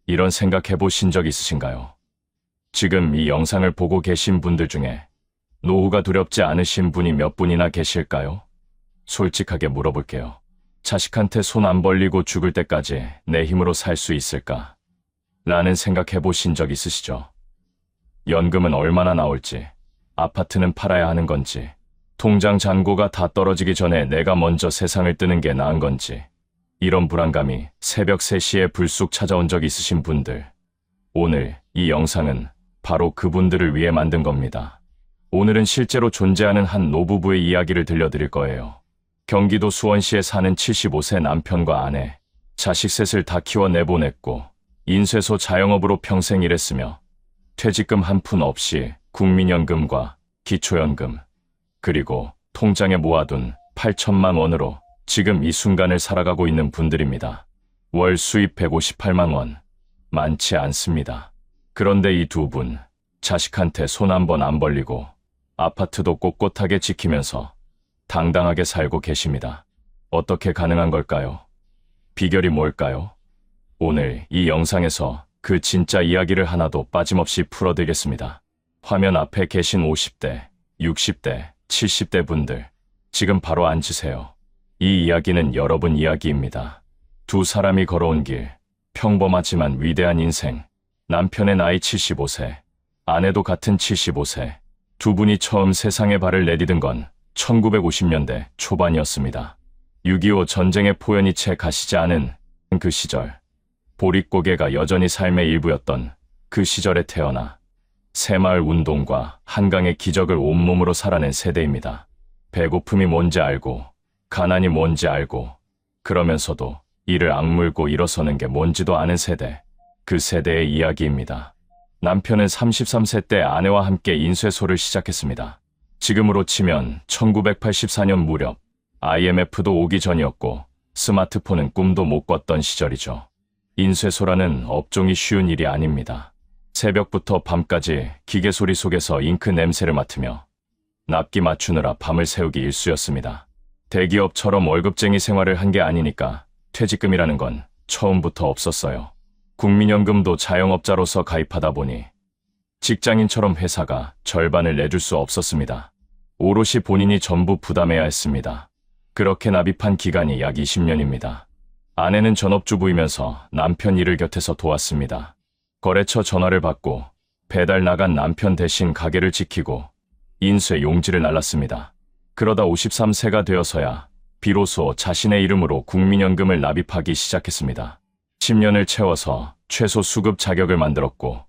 이런 생각해 보신 적 있으신가요? 지금 이 영상을 보고 계신 분들 중에 노후가 두렵지 않으신 분이 몇 분이나 계실까요? 솔직하게 물어볼게요. 자식한테 손 안 벌리고 죽을 때까지 내 힘으로 살 수 있을까? 라는 생각해 보신 적 있으시죠? 연금은 얼마나 나올지, 아파트는 팔아야 하는 건지, 통장 잔고가 다 떨어지기 전에 내가 먼저 세상을 뜨는 게 나은 건지, 이런 불안감이 새벽 3시에 불쑥 찾아온 적 있으신 분들, 오늘 이 영상은 바로 그분들을 위해 만든 겁니다. 오늘은 실제로 존재하는 한 노부부의 이야기를 들려드릴 거예요. 경기도 수원시에 사는 75세 남편과 아내, 자식 셋을 다 키워 내보냈고 인쇄소 자영업으로 평생 일했으며 퇴직금 한 푼 없이 국민연금과 기초연금, 그리고 통장에 모아둔 8천만 원으로 지금 이 순간을 살아가고 있는 분들입니다. 월 수입 158만 원, 많지 않습니다. 그런데 이 두 분, 자식한테 손 한 번 안 벌리고 아파트도 꼿꼿하게 지키면서 당당하게 살고 계십니다. 어떻게 가능한 걸까요? 비결이 뭘까요? 오늘 이 영상에서 그 진짜 이야기를 하나도 빠짐없이 풀어드리겠습니다. 화면 앞에 계신 50대, 60대, 70대 분들, 지금 바로 앉으세요. 이 이야기는 여러분 이야기입니다. 두 사람이 걸어온 길, 평범하지만 위대한 인생, 남편의 나이 75세, 아내도 같은 75세, 두 분이 처음 세상에 발을 내디딘 건 1950년대 초반이었습니다. 6.25 전쟁의 포연이 채 가시지 않은 그 시절, 보릿고개가 여전히 삶의 일부였던 그 시절에 태어나 새마을 운동과 한강의 기적을 온몸으로 살아낸 세대입니다. 배고픔이 뭔지 알고, 가난이 뭔지 알고, 그러면서도 이를 악물고 일어서는 게 뭔지도 아는 세대, 그 세대의 이야기입니다. 남편은 33세 때 아내와 함께 인쇄소를 시작했습니다. 지금으로 치면 1984년 무렵 IMF도 오기 전이었고 스마트폰은 꿈도 못 꿨던 시절이죠. 인쇄소라는 업종이 쉬운 일이 아닙니다. 새벽부터 밤까지 기계 소리 속에서 잉크 냄새를 맡으며 납기 맞추느라 밤을 새우기 일쑤였습니다. 대기업처럼 월급쟁이 생활을 한 게 아니니까 퇴직금이라는 건 처음부터 없었어요. 국민연금도 자영업자로서 가입하다 보니 직장인처럼 회사가 절반을 내줄 수 없었습니다. 오롯이 본인이 전부 부담해야 했습니다. 그렇게 납입한 기간이 약 20년입니다. 아내는 전업주부이면서 남편 일을 곁에서 도왔습니다. 거래처 전화를 받고 배달 나간 남편 대신 가게를 지키고 인쇄 용지를 날랐습니다. 그러다 53세가 되어서야 비로소 자신의 이름으로 국민연금을 납입하기 시작했습니다. 10년을 채워서 최소 수급 자격을 만들었고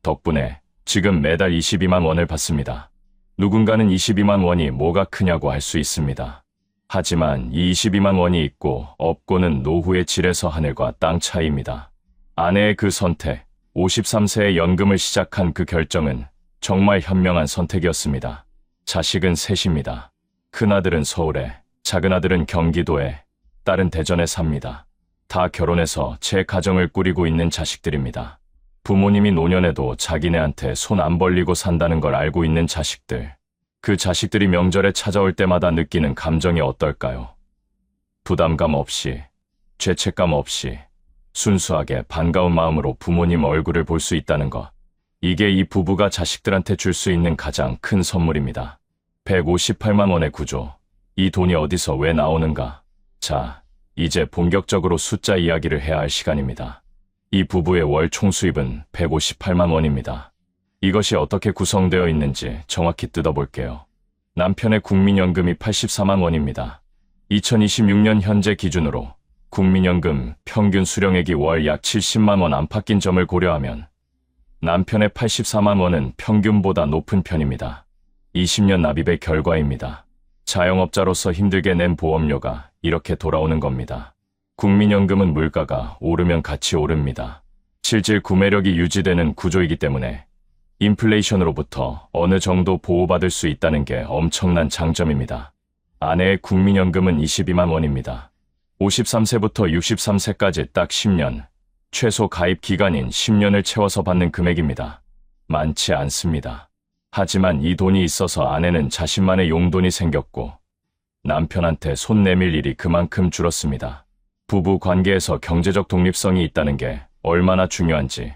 덕분에 지금 매달 22만 원을 받습니다. 누군가는 22만 원이 뭐가 크냐고 할 수 있습니다. 하지만 이 22만 원이 있고 없고는 노후의 질에서 하늘과 땅 차이입니다. 아내의 그 선택, 53세에 연금을 시작한 그 결정은 정말 현명한 선택이었습니다. 자식은 셋입니다. 큰아들은 서울에, 작은아들은 경기도에, 딸은 대전에 삽니다. 다 결혼해서 제 가정을 꾸리고 있는 자식들입니다. 부모님이 노년에도 자기네한테 손 안 벌리고 산다는 걸 알고 있는 자식들. 그 자식들이 명절에 찾아올 때마다 느끼는 감정이 어떨까요? 부담감 없이, 죄책감 없이, 순수하게 반가운 마음으로 부모님 얼굴을 볼 수 있다는 것. 이게 이 부부가 자식들한테 줄 수 있는 가장 큰 선물입니다. 158만 원의 구조. 이 돈이 어디서 왜 나오는가? 자, 이제 본격적으로 숫자 이야기를 해야 할 시간입니다. 이 부부의 월 총수입은 158만 원입니다. 이것이 어떻게 구성되어 있는지 정확히 뜯어볼게요. 남편의 국민연금이 84만 원입니다. 2026년 현재 기준으로 국민연금 평균 수령액이 월 약 70만 원 안팎인 점을 고려하면 남편의 84만 원은 평균보다 높은 편입니다. 20년 납입의 결과입니다. 자영업자로서 힘들게 낸 보험료가 이렇게 돌아오는 겁니다. 국민연금은 물가가 오르면 같이 오릅니다. 실질 구매력이 유지되는 구조이기 때문에 인플레이션으로부터 어느 정도 보호받을 수 있다는 게 엄청난 장점입니다. 아내의 국민연금은 22만 원입니다. 53세부터 63세까지 딱 10년, 최소 가입 기간인 10년을 채워서 받는 금액입니다. 많지 않습니다. 하지만 이 돈이 있어서 아내는 자신만의 용돈이 생겼고 남편한테 손 내밀 일이 그만큼 줄었습니다. 부부 관계에서 경제적 독립성이 있다는 게 얼마나 중요한지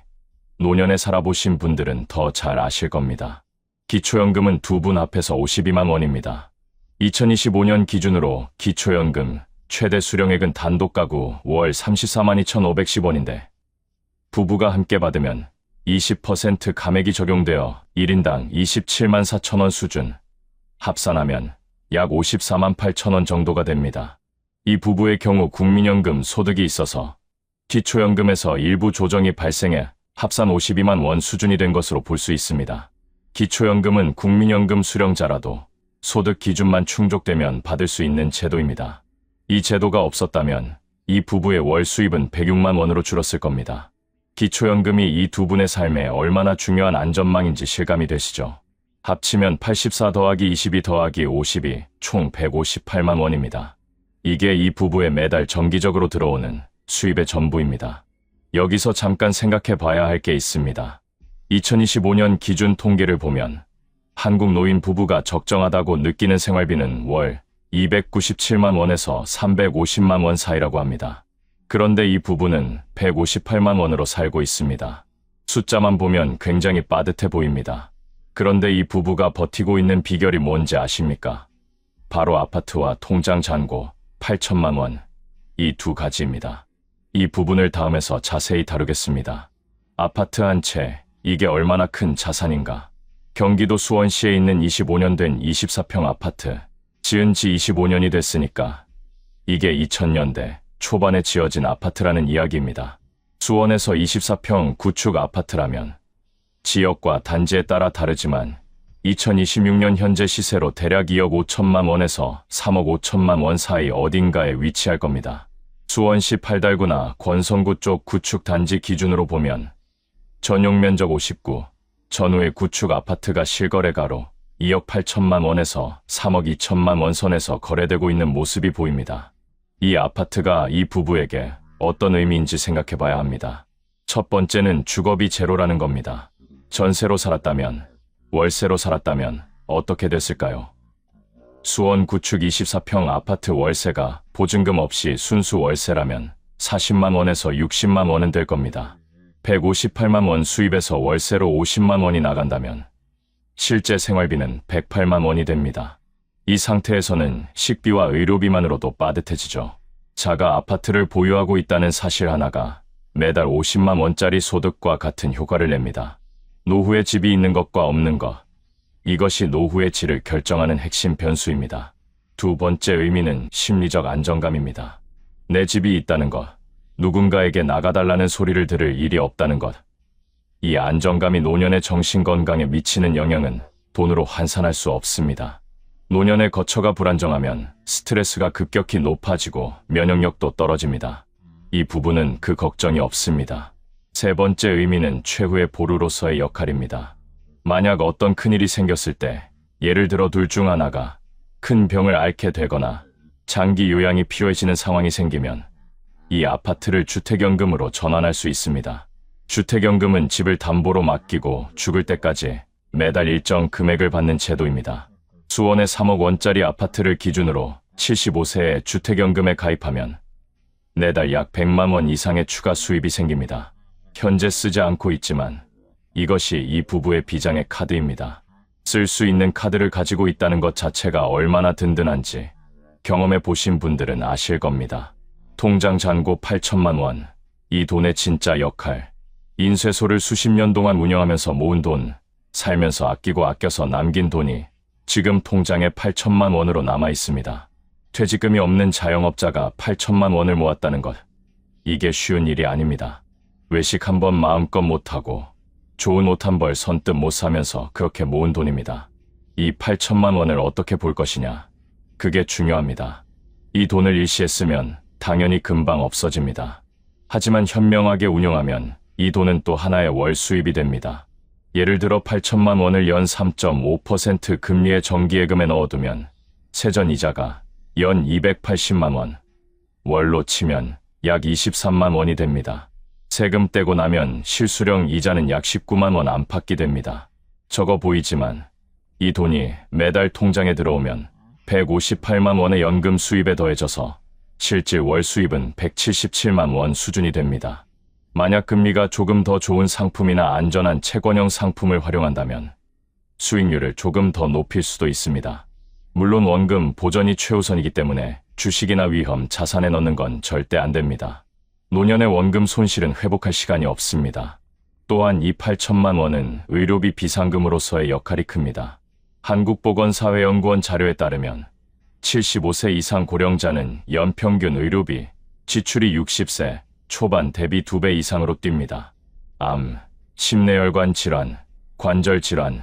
노년에 살아보신 분들은 더 잘 아실 겁니다. 기초연금은 두 분 합해서 52만 원입니다. 2025년 기준으로 기초연금 최대 수령액은 단독 가구 월 34만 2,510원인데 부부가 함께 받으면 20% 감액이 적용되어 1인당 27만 4천 원 수준, 합산하면 약 54만 8천 원 정도가 됩니다. 이 부부의 경우 국민연금 소득이 있어서 기초연금에서 일부 조정이 발생해 합산 52만 원 수준이 된 것으로 볼 수 있습니다. 기초연금은 국민연금 수령자라도 소득 기준만 충족되면 받을 수 있는 제도입니다. 이 제도가 없었다면 이 부부의 월 수입은 106만 원으로 줄었을 겁니다. 기초연금이 이 두 분의 삶에 얼마나 중요한 안전망인지 실감이 되시죠? 합치면 84 더하기 22 더하기 52, 총 158만 원입니다. 이게 이 부부의 매달 정기적으로 들어오는 수입의 전부입니다. 여기서 잠깐 생각해 봐야 할 게 있습니다. 2025년 기준 통계를 보면 한국 노인 부부가 적정하다고 느끼는 생활비는 월 297만 원에서 350만 원 사이라고 합니다. 그런데 이 부부는 158만 원으로 살고 있습니다. 숫자만 보면 굉장히 빠듯해 보입니다. 그런데 이 부부가 버티고 있는 비결이 뭔지 아십니까? 바로 아파트와 통장 잔고 8천만 원, 이 두 가지입니다. 이 부분을 다음에서 자세히 다루겠습니다. 아파트 한 채, 이게 얼마나 큰 자산인가? 경기도 수원시에 있는 25년 된 24평 아파트, 지은 지 25년이 됐으니까 이게 2000년대 초반에 지어진 아파트라는 이야기입니다. 수원에서 24평 구축 아파트라면 지역과 단지에 따라 다르지만 2026년 현재 시세로 대략 2억 5천만 원에서 3억 5천만 원 사이 어딘가에 위치할 겁니다. 수원시 팔달구나 권성구 쪽 구축 단지 기준으로 보면 전용 면적 59, 전후의 구축 아파트가 실거래가로 2억 8천만 원에서 3억 2천만 원 선에서 거래되고 있는 모습이 보입니다. 이 아파트가 이 부부에게 어떤 의미인지 생각해 봐야 합니다. 첫 번째는 주거비 제로라는 겁니다. 전세로 살았다면, 월세로 살았다면 어떻게 됐을까요? 수원 구축 24평 아파트 월세가 보증금 없이 순수 월세라면 40만 원에서 60만 원은 될 겁니다. 158만 원 수입에서 월세로 50만 원이 나간다면 실제 생활비는 108만 원이 됩니다. 이 상태에서는 식비와 의료비만으로도 빠듯해지죠. 자가 아파트를 보유하고 있다는 사실 하나가 매달 50만 원짜리 소득과 같은 효과를 냅니다. 노후에 집이 있는 것과 없는 것, 이것이 노후의 질을 결정하는 핵심 변수입니다. 두 번째 의미는 심리적 안정감입니다. 내 집이 있다는 것, 누군가에게 나가달라는 소리를 들을 일이 없다는 것, 이 안정감이 노년의 정신건강에 미치는 영향은 돈으로 환산할 수 없습니다. 노년의 거처가 불안정하면 스트레스가 급격히 높아지고 면역력도 떨어집니다. 이 부분은 그 걱정이 없습니다. 세 번째 의미는 최후의 보루로서의 역할입니다. 만약 어떤 큰일이 생겼을 때, 예를 들어 둘 중 하나가 큰 병을 앓게 되거나 장기 요양이 필요해지는 상황이 생기면 이 아파트를 주택연금으로 전환할 수 있습니다. 주택연금은 집을 담보로 맡기고 죽을 때까지 매달 일정 금액을 받는 제도입니다. 수원의 3억 원짜리 아파트를 기준으로 75세에 주택연금에 가입하면 매달 약 100만 원 이상의 추가 수입이 생깁니다. 현재 쓰지 않고 있지만 이것이 이 부부의 비장의 카드입니다. 쓸 수 있는 카드를 가지고 있다는 것 자체가 얼마나 든든한지 경험해 보신 분들은 아실 겁니다. 통장 잔고 8천만 원, 이 돈의 진짜 역할, 인쇄소를 수십 년 동안 운영하면서 모은 돈, 살면서 아끼고 아껴서 남긴 돈이 지금 통장에 8천만 원으로 남아 있습니다. 퇴직금이 없는 자영업자가 8천만 원을 모았다는 것, 이게 쉬운 일이 아닙니다. 외식 한 번 마음껏 못하고 좋은 옷 한 벌 선뜻 못 사면서 그렇게 모은 돈입니다. 이 8천만 원을 어떻게 볼 것이냐, 그게 중요합니다. 이 돈을 일시에 쓰면 당연히 금방 없어집니다. 하지만 현명하게 운용하면 이 돈은 또 하나의 월 수입이 됩니다. 예를 들어 8천만 원을 연 3.5% 금리의 정기예금에 넣어두면 세전 이자가 연 280만 원, 월로 치면 약 23만 원이 됩니다. 세금 떼고 나면 실수령 이자는 약 19만 원 안팎이 됩니다. 적어 보이지만 이 돈이 매달 통장에 들어오면 158만 원의 연금 수입에 더해져서 실질 월 수입은 177만 원 수준이 됩니다. 만약 금리가 조금 더 좋은 상품이나 안전한 채권형 상품을 활용한다면 수익률을 조금 더 높일 수도 있습니다. 물론 원금 보전이 최우선이기 때문에 주식이나 위험, 자산에 넣는 건 절대 안 됩니다. 노년의 원금 손실은 회복할 시간이 없습니다. 또한 이 8천만 원은 의료비 비상금으로서의 역할이 큽니다. 한국보건사회연구원 자료에 따르면 75세 이상 고령자는 연평균 의료비 지출이 60세 초반 대비 2배 이상으로 뜁니다. 암, 심내혈관 질환, 관절 질환,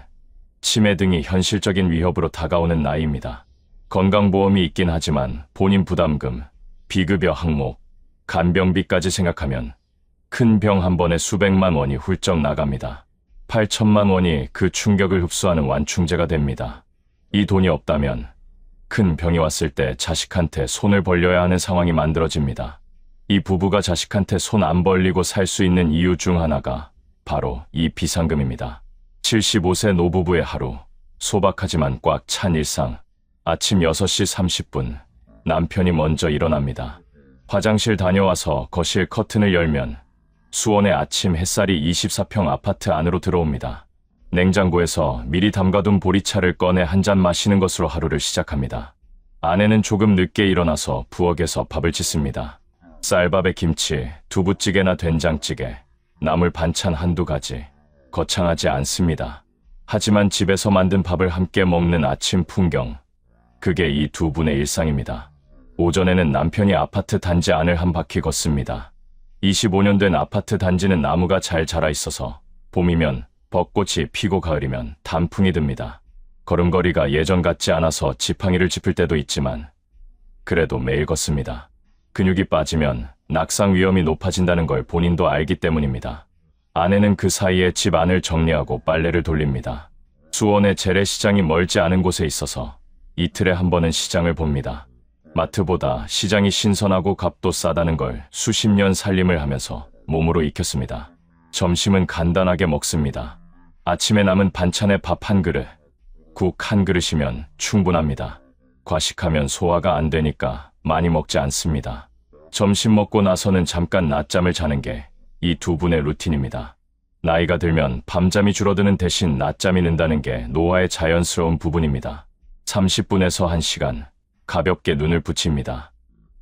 치매 등이 현실적인 위협으로 다가오는 나이입니다. 건강보험이 있긴 하지만 본인 부담금, 비급여 항목, 간병비까지 생각하면 큰 병 한 번에 수백만 원이 훌쩍 나갑니다. 8천만 원이 그 충격을 흡수하는 완충제가 됩니다. 이 돈이 없다면 큰 병이 왔을 때 자식한테 손을 벌려야 하는 상황이 만들어집니다. 이 부부가 자식한테 손 안 벌리고 살 수 있는 이유 중 하나가 바로 이 비상금입니다. 75세 노부부의 하루, 소박하지만 꽉 찬 일상. 아침 6시 30분, 남편이 먼저 일어납니다. 화장실 다녀와서 거실 커튼을 열면 수원의 아침 햇살이 24평 아파트 안으로 들어옵니다. 냉장고에서 미리 담가둔 보리차를 꺼내 한 잔 마시는 것으로 하루를 시작합니다. 아내는 조금 늦게 일어나서 부엌에서 밥을 짓습니다. 쌀밥에 김치, 두부찌개나 된장찌개, 나물 반찬 한두 가지. 거창하지 않습니다. 하지만 집에서 만든 밥을 함께 먹는 아침 풍경. 그게 이 두 분의 일상입니다. 오전에는 남편이 아파트 단지 안을 한 바퀴 걷습니다. 25년 된 아파트 단지는 나무가 잘 자라 있어서 봄이면 벚꽃이 피고 가을이면 단풍이 듭니다. 걸음걸이가 예전 같지 않아서 지팡이를 짚을 때도 있지만 그래도 매일 걷습니다. 근육이 빠지면 낙상 위험이 높아진다는 걸 본인도 알기 때문입니다. 아내는 그 사이에 집 안을 정리하고 빨래를 돌립니다. 수원의 재래시장이 멀지 않은 곳에 있어서 이틀에 한 번은 시장을 봅니다. 마트보다 시장이 신선하고 값도 싸다는 걸 수십 년 살림을 하면서 몸으로 익혔습니다. 점심은 간단하게 먹습니다. 아침에 남은 반찬에 밥 한 그릇, 국 한 그릇이면 충분합니다. 과식하면 소화가 안 되니까 많이 먹지 않습니다. 점심 먹고 나서는 잠깐 낮잠을 자는 게 이 두 분의 루틴입니다. 나이가 들면 밤잠이 줄어드는 대신 낮잠이 는다는 게 노화의 자연스러운 부분입니다. 30분에서 1시간 가볍게 눈을 붙입니다.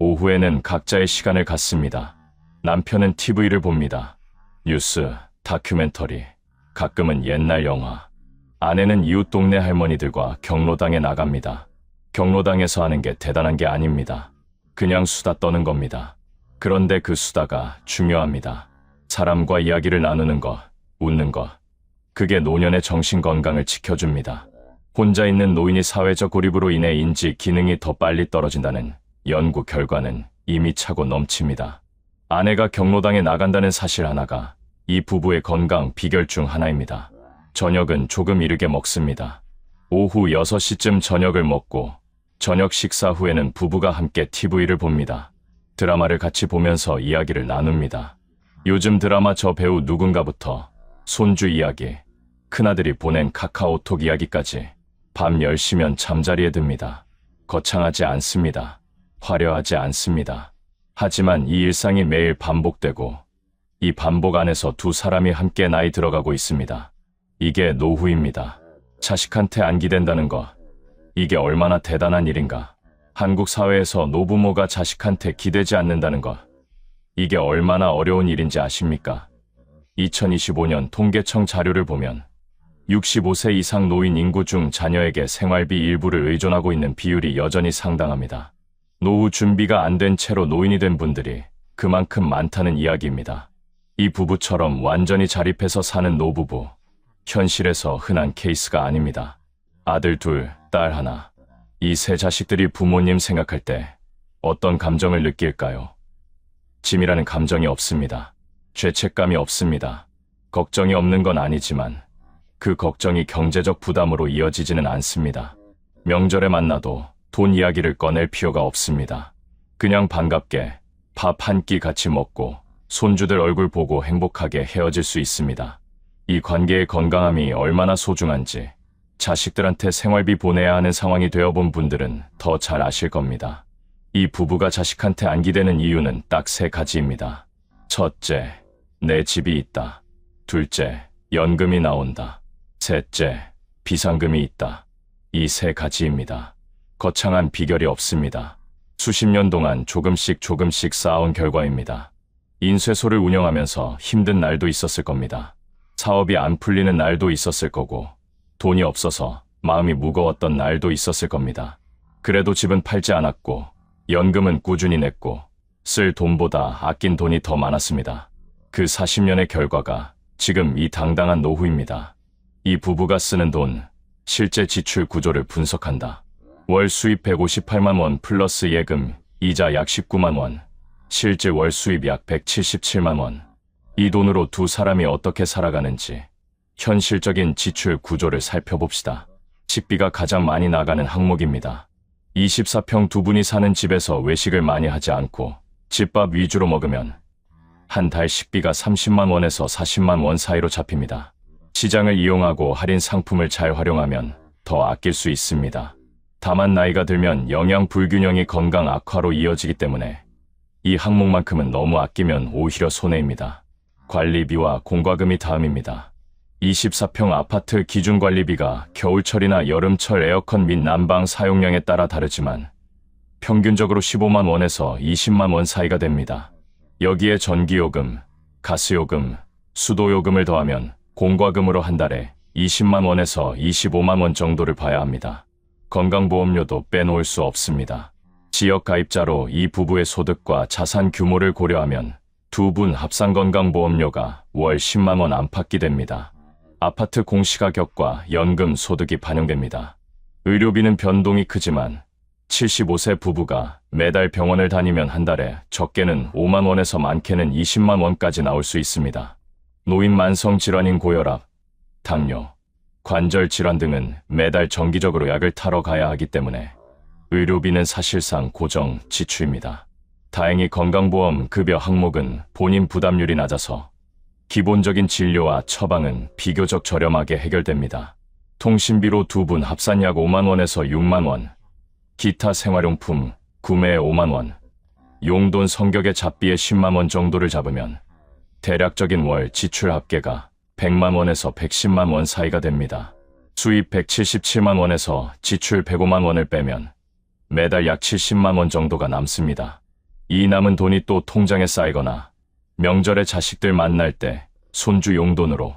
오후에는 각자의 시간을 갖습니다. 남편은 TV를 봅니다. 뉴스, 다큐멘터리, 가끔은 옛날 영화. 아내는 이웃 동네 할머니들과 경로당에 나갑니다. 경로당에서 하는 게 대단한 게 아닙니다. 그냥 수다 떠는 겁니다. 그런데 그 수다가 중요합니다. 사람과 이야기를 나누는 것, 웃는 것. 그게 노년의 정신 건강을 지켜줍니다. 혼자 있는 노인이 사회적 고립으로 인해 인지 기능이 더 빨리 떨어진다는 연구 결과는 이미 차고 넘칩니다. 아내가 경로당에 나간다는 사실 하나가 이 부부의 건강 비결 중 하나입니다. 저녁은 조금 이르게 먹습니다. 오후 6시쯤 저녁을 먹고 저녁 식사 후에는 부부가 함께 TV를 봅니다. 드라마를 같이 보면서 이야기를 나눕니다. 요즘 드라마 저 배우 누군가부터 손주 이야기, 큰아들이 보낸 카카오톡 이야기까지 밤 10시면 잠자리에 듭니다. 거창하지 않습니다. 화려하지 않습니다. 하지만 이 일상이 매일 반복되고 이 반복 안에서 두 사람이 함께 나이 들어가고 있습니다. 이게 노후입니다. 자식한테 안 기댄다는 것. 이게 얼마나 대단한 일인가. 한국 사회에서 노부모가 자식한테 기대지 않는다는 것. 이게 얼마나 어려운 일인지 아십니까? 2025년 통계청 자료를 보면 65세 이상 노인 인구 중 자녀에게 생활비 일부를 의존하고 있는 비율이 여전히 상당합니다. 노후 준비가 안 된 채로 노인이 된 분들이 그만큼 많다는 이야기입니다. 이 부부처럼 완전히 자립해서 사는 노부부. 현실에서 흔한 케이스가 아닙니다. 아들 둘, 딸 하나. 이 세 자식들이 부모님 생각할 때 어떤 감정을 느낄까요? 짐이라는 감정이 없습니다. 죄책감이 없습니다. 걱정이 없는 건 아니지만 그 걱정이 경제적 부담으로 이어지지는 않습니다. 명절에 만나도 돈 이야기를 꺼낼 필요가 없습니다. 그냥 반갑게 밥 한 끼 같이 먹고 손주들 얼굴 보고 행복하게 헤어질 수 있습니다. 이 관계의 건강함이 얼마나 소중한지 자식들한테 생활비 보내야 하는 상황이 되어본 분들은 더 잘 아실 겁니다. 이 부부가 자식한테 안 기대는 이유는 딱 3가지입니다. 첫째, 내 집이 있다. 둘째, 연금이 나온다. 셋째, 비상금이 있다. 이 세 가지입니다. 거창한 비결이 없습니다. 수십 년 동안 조금씩 쌓아온 결과입니다. 인쇄소를 운영하면서 힘든 날도 있었을 겁니다. 사업이 안 풀리는 날도 있었을 거고, 돈이 없어서 마음이 무거웠던 날도 있었을 겁니다. 그래도 집은 팔지 않았고, 연금은 꾸준히 냈고, 쓸 돈보다 아낀 돈이 더 많았습니다. 그 40년의 결과가 지금 이 당당한 노후입니다. 이 부부가 쓰는 돈, 실제 지출 구조를 분석한다. 월 수입 158만 원 플러스 예금, 이자 약 19만 원, 실제 월 수입 약 177만 원. 이 돈으로 두 사람이 어떻게 살아가는지 현실적인 지출 구조를 살펴봅시다. 식비가 가장 많이 나가는 항목입니다. 24평 두 분이 사는 집에서 외식을 많이 하지 않고 집밥 위주로 먹으면 한 달 식비가 30만 원에서 40만 원 사이로 잡힙니다. 시장을 이용하고 할인 상품을 잘 활용하면 더 아낄 수 있습니다. 다만 나이가 들면 영양 불균형이 건강 악화로 이어지기 때문에 이 항목만큼은 너무 아끼면 오히려 손해입니다. 관리비와 공과금이 다음입니다. 24평 아파트 기준 관리비가 겨울철이나 여름철 에어컨 및 난방 사용량에 따라 다르지만 평균적으로 15만 원에서 20만 원 사이가 됩니다. 여기에 전기요금, 가스요금, 수도요금을 더하면 공과금으로 한 달에 20만 원에서 25만 원 정도를 봐야 합니다. 건강보험료도 빼놓을 수 없습니다. 지역 가입자로 이 부부의 소득과 자산 규모를 고려하면 두 분 합산 건강보험료가 월 10만 원 안팎이 됩니다. 아파트 공시가격과 연금 소득이 반영됩니다. 의료비는 변동이 크지만 75세 부부가 매달 병원을 다니면 한 달에 적게는 5만 원에서 많게는 20만 원까지 나올 수 있습니다. 노인 만성 질환인 고혈압, 당뇨, 관절 질환 등은 매달 정기적으로 약을 타러 가야 하기 때문에 의료비는 사실상 고정 지출입니다. 다행히 건강보험 급여 항목은 본인 부담률이 낮아서 기본적인 진료와 처방은 비교적 저렴하게 해결됩니다. 통신비로 두 분 합산 약 5만 원에서 6만 원, 기타 생활용품 구매에 5만 원, 용돈 성격의 잡비에 10만 원 정도를 잡으면 대략적인 월 지출 합계가 100만 원에서 110만 원 사이가 됩니다. 수입 177만 원에서 지출 105만 원을 빼면 매달 약 70만 원 정도가 남습니다. 이 남은 돈이 또 통장에 쌓이거나 명절에 자식들 만날 때 손주 용돈으로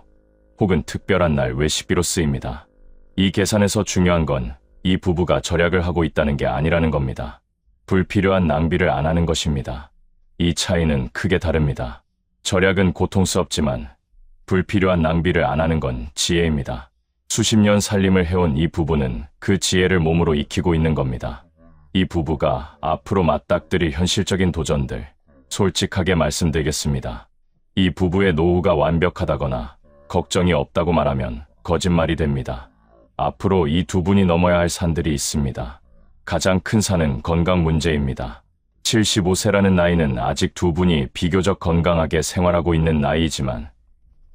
혹은 특별한 날 외식비로 쓰입니다. 이 계산에서 중요한 건 이 부부가 절약을 하고 있다는 게 아니라는 겁니다. 불필요한 낭비를 안 하는 것입니다. 이 차이는 크게 다릅니다. 절약은 고통스럽지만 불필요한 낭비를 안 하는 건 지혜입니다. 수십 년 살림을 해온 이 부부는 그 지혜를 몸으로 익히고 있는 겁니다. 이 부부가 앞으로 맞닥뜨릴 현실적인 도전들 솔직하게 말씀드리겠습니다. 이 부부의 노후가 완벽하다거나 걱정이 없다고 말하면 거짓말이 됩니다. 앞으로 이 두 분이 넘어야 할 산들이 있습니다. 가장 큰 산은 건강 문제입니다. 75세라는 나이는 아직 두 분이 비교적 건강하게 생활하고 있는 나이이지만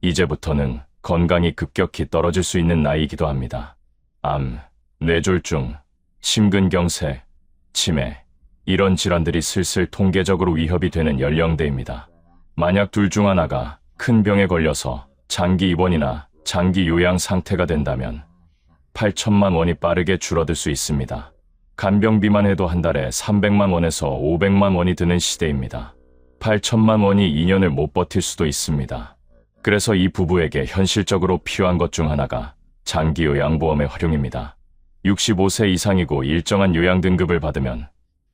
이제부터는 건강이 급격히 떨어질 수 있는 나이이기도 합니다. 암, 뇌졸중, 심근경색, 치매, 이런 질환들이 슬슬 통계적으로 위협이 되는 연령대입니다. 만약 둘 중 하나가 큰 병에 걸려서 장기 입원이나 장기 요양 상태가 된다면 8천만 원이 빠르게 줄어들 수 있습니다. 간병비만 해도 한 달에 300만 원에서 500만 원이 드는 시대입니다. 8천만 원이 2년을 못 버틸 수도 있습니다. 그래서 이 부부에게 현실적으로 필요한 것 중 하나가 장기 요양보험의 활용입니다. 65세 이상이고 일정한 요양 등급을 받으면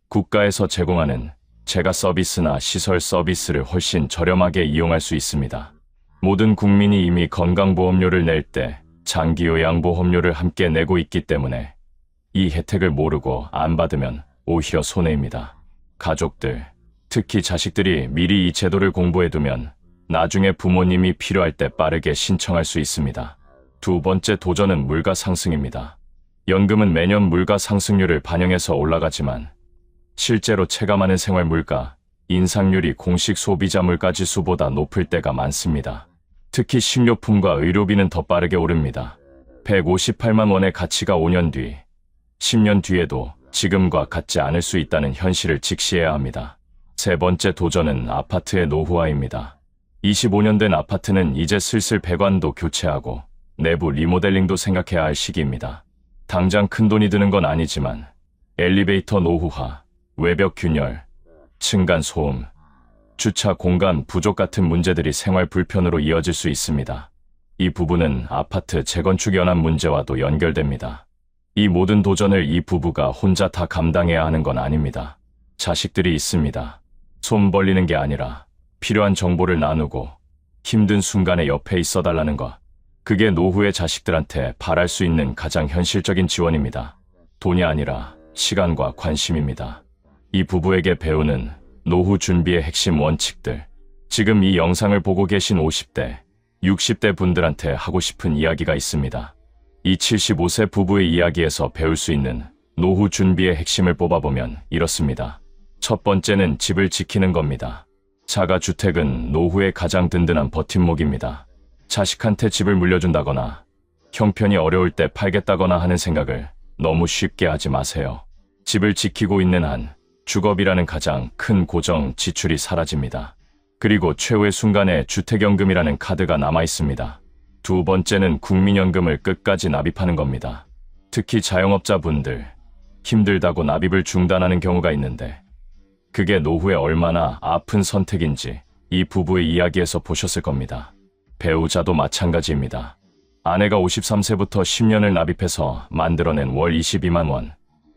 국가에서 제공하는 재가 서비스나 시설 서비스를 훨씬 저렴하게 이용할 수 있습니다. 모든 국민이 이미 건강보험료를 낼 때 장기요양보험료를 함께 내고 있기 때문에 이 혜택을 모르고 안 받으면 오히려 손해입니다. 가족들, 특히 자식들이 미리 이 제도를 공부해두면 나중에 부모님이 필요할 때 빠르게 신청할 수 있습니다. 두 번째 도전은 물가 상승입니다. 연금은 매년 물가 상승률을 반영해서 올라가지만 실제로 체감하는 생활 물가, 인상률이 공식 소비자 물가 지수보다 높을 때가 많습니다. 특히 식료품과 의료비는 더 빠르게 오릅니다. 158만 원의 가치가 5년 뒤, 10년 뒤에도 지금과 같지 않을 수 있다는 현실을 직시해야 합니다. 세 번째 도전은 아파트의 노후화입니다. 25년 된 아파트는 이제 슬슬 배관도 교체하고 내부 리모델링도 생각해야 할 시기입니다. 당장 큰돈이 드는 건 아니지만 엘리베이터 노후화, 외벽 균열, 층간 소음, 주차 공간 부족 같은 문제들이 생활 불편으로 이어질 수 있습니다. 이 부분은 아파트 재건축 연한 문제와도 연결됩니다. 이 모든 도전을 이 부부가 혼자 다 감당해야 하는 건 아닙니다. 자식들이 있습니다. 손 벌리는 게 아니라 필요한 정보를 나누고 힘든 순간에 옆에 있어달라는 것. 그게 노후의 자식들한테 바랄 수 있는 가장 현실적인 지원입니다. 돈이 아니라 시간과 관심입니다. 이 부부에게 배우는 노후 준비의 핵심 원칙들. 지금 이 영상을 보고 계신 50대, 60대 분들한테 하고 싶은 이야기가 있습니다. 이 75세 부부의 이야기에서 배울 수 있는 노후 준비의 핵심을 뽑아보면 이렇습니다. 첫 번째는 집을 지키는 겁니다. 자가주택은 노후의 가장 든든한 버팀목입니다. 자식한테 집을 물려준다거나 형편이 어려울 때 팔겠다거나 하는 생각을 너무 쉽게 하지 마세요. 집을 지키고 있는 한 주거비라는 가장 큰 고정 지출이 사라집니다. 그리고 최후의 순간에 주택연금이라는 카드가 남아있습니다. 두 번째는 국민연금을 끝까지 납입하는 겁니다. 특히 자영업자분들, 힘들다고 납입을 중단하는 경우가 있는데 그게 노후에 얼마나 아픈 선택인지 이 부부의 이야기에서 보셨을 겁니다. 배우자도 마찬가지입니다. 아내가 53세부터 10년을 납입해서 만들어낸 월 22만 원.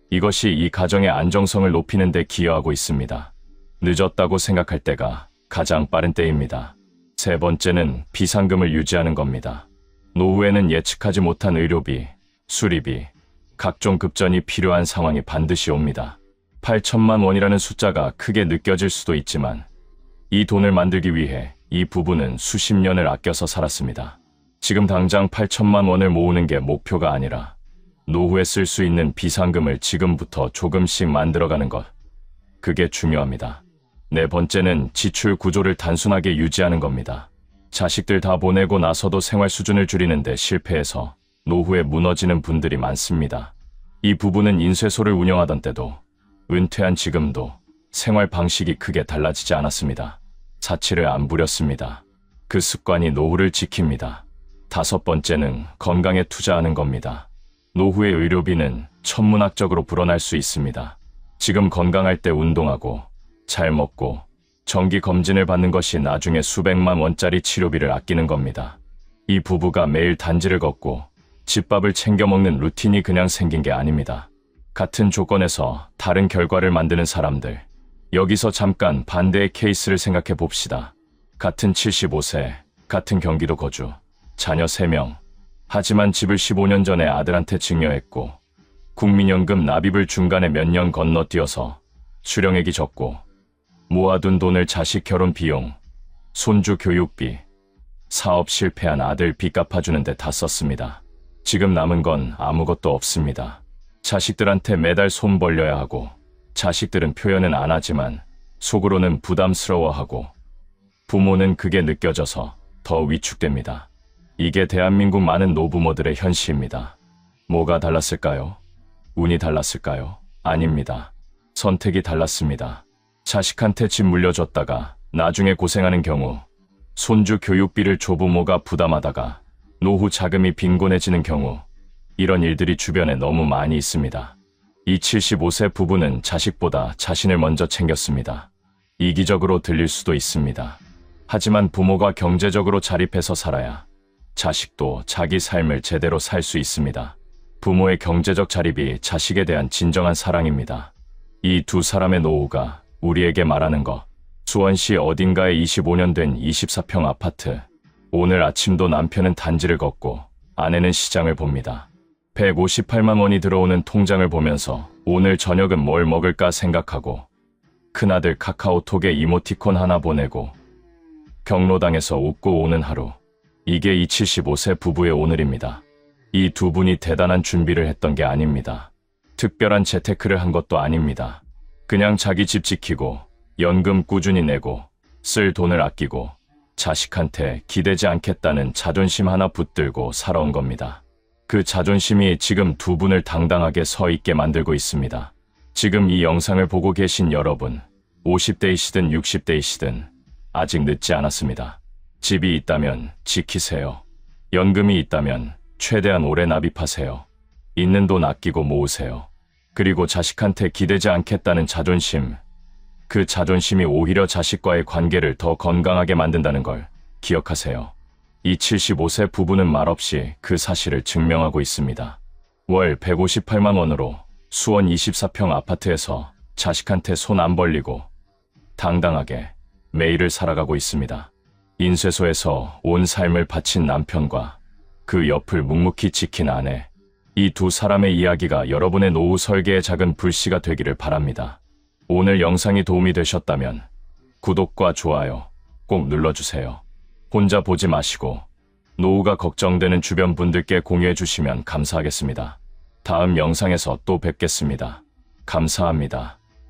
이것이 이 가정의 안정성을 높이는 데 기여하고 있습니다. 늦었다고 생각할 때가 가장 빠른 때입니다. 세 번째는 비상금을 유지하는 겁니다. 노후에는 예측하지 못한 의료비, 수리비, 각종 급전이 필요한 상황이 반드시 옵니다. 8천만 원이라는 숫자가 크게 느껴질 수도 있지만 이 돈을 만들기 위해 이 부부는 수십 년을 아껴서 살았습니다. 지금 당장 8천만 원을 모으는 게 목표가 아니라 노후에 쓸 수 있는 비상금을 지금부터 조금씩 만들어가는 것. 그게 중요합니다. 네 번째는 지출 구조를 단순하게 유지하는 겁니다. 자식들 다 보내고 나서도 생활 수준을 줄이는데 실패해서 노후에 무너지는 분들이 많습니다. 이 부부는 인쇄소를 운영하던 때도 은퇴한 지금도 생활 방식이 크게 달라지지 않았습니다. 사치를 안 부렸습니다. 그 습관이 노후를 지킵니다. 다섯 번째는 건강에 투자하는 겁니다. 노후의 의료비는 천문학적으로 불어날 수 있습니다. 지금 건강할 때 운동하고 잘 먹고 정기 검진을 받는 것이 나중에 수백만 원짜리 치료비를 아끼는 겁니다. 이 부부가 매일 단지를 걷고 집밥을 챙겨 먹는 루틴이 그냥 생긴 게 아닙니다. 같은 조건에서 다른 결과를 만드는 사람들. 여기서 잠깐 반대의 케이스를 생각해 봅시다. 같은 75세, 같은 경기도 거주, 자녀 3명. 하지만 집을 15년 전에 아들한테 증여했고 국민연금 납입을 중간에 몇 년 건너뛰어서 수령액이 적고 모아둔 돈을 자식 결혼 비용, 손주 교육비, 사업 실패한 아들 빚 갚아주는 데 다 썼습니다. 지금 남은 건 아무것도 없습니다. 자식들한테 매달 손 벌려야 하고 자식들은 표현은 안 하지만 속으로는 부담스러워하고 부모는 그게 느껴져서 더 위축됩니다. 이게 대한민국 많은 노부모들의 현실입니다. 뭐가 달랐을까요? 운이 달랐을까요? 아닙니다. 선택이 달랐습니다. 자식한테 집 물려줬다가 나중에 고생하는 경우, 손주 교육비를 조부모가 부담하다가 노후 자금이 빈곤해지는 경우, 이런 일들이 주변에 너무 많이 있습니다. 이 75세 부부는 자식보다 자신을 먼저 챙겼습니다. 이기적으로 들릴 수도 있습니다. 하지만 부모가 경제적으로 자립해서 살아야 자식도 자기 삶을 제대로 살 수 있습니다. 부모의 경제적 자립이 자식에 대한 진정한 사랑입니다. 이 두 사람의 노후가 우리에게 말하는 것. 수원시 어딘가에 25년 된 24평 아파트. 오늘 아침도 남편은 단지를 걷고 아내는 시장을 봅니다. 158만 원이 들어오는 통장을 보면서 오늘 저녁은 뭘 먹을까 생각하고 큰아들 카카오톡에 이모티콘 하나 보내고 경로당에서 웃고 오는 하루. 이게 이 75세 부부의 오늘입니다. 이 두 분이 대단한 준비를 했던 게 아닙니다. 특별한 재테크를 한 것도 아닙니다. 그냥 자기 집 지키고 연금 꾸준히 내고 쓸 돈을 아끼고 자식한테 기대지 않겠다는 자존심 하나 붙들고 살아온 겁니다. 그 자존심이 지금 두 분을 당당하게 서 있게 만들고 있습니다. 지금 이 영상을 보고 계신 여러분, 50대이시든 60대이시든 아직 늦지 않았습니다. 집이 있다면 지키세요. 연금이 있다면 최대한 오래 납입하세요. 있는 돈 아끼고 모으세요. 그리고 자식한테 기대지 않겠다는 자존심, 그 자존심이 오히려 자식과의 관계를 더 건강하게 만든다는 걸 기억하세요. 이 75세 부부는 말없이 그 사실을 증명하고 있습니다. 월 158만 원으로 수원 24평 아파트에서 자식한테 손 안 벌리고 당당하게 매일을 살아가고 있습니다. 인쇄소에서 온 삶을 바친 남편과 그 옆을 묵묵히 지킨 아내, 이 두 사람의 이야기가 여러분의 노후 설계의 작은 불씨가 되기를 바랍니다. 오늘 영상이 도움이 되셨다면 구독과 좋아요 꼭 눌러주세요. 혼자 보지 마시고 노후가 걱정되는 주변 분들께 공유해 주시면 감사하겠습니다. 다음 영상에서 또 뵙겠습니다. 감사합니다.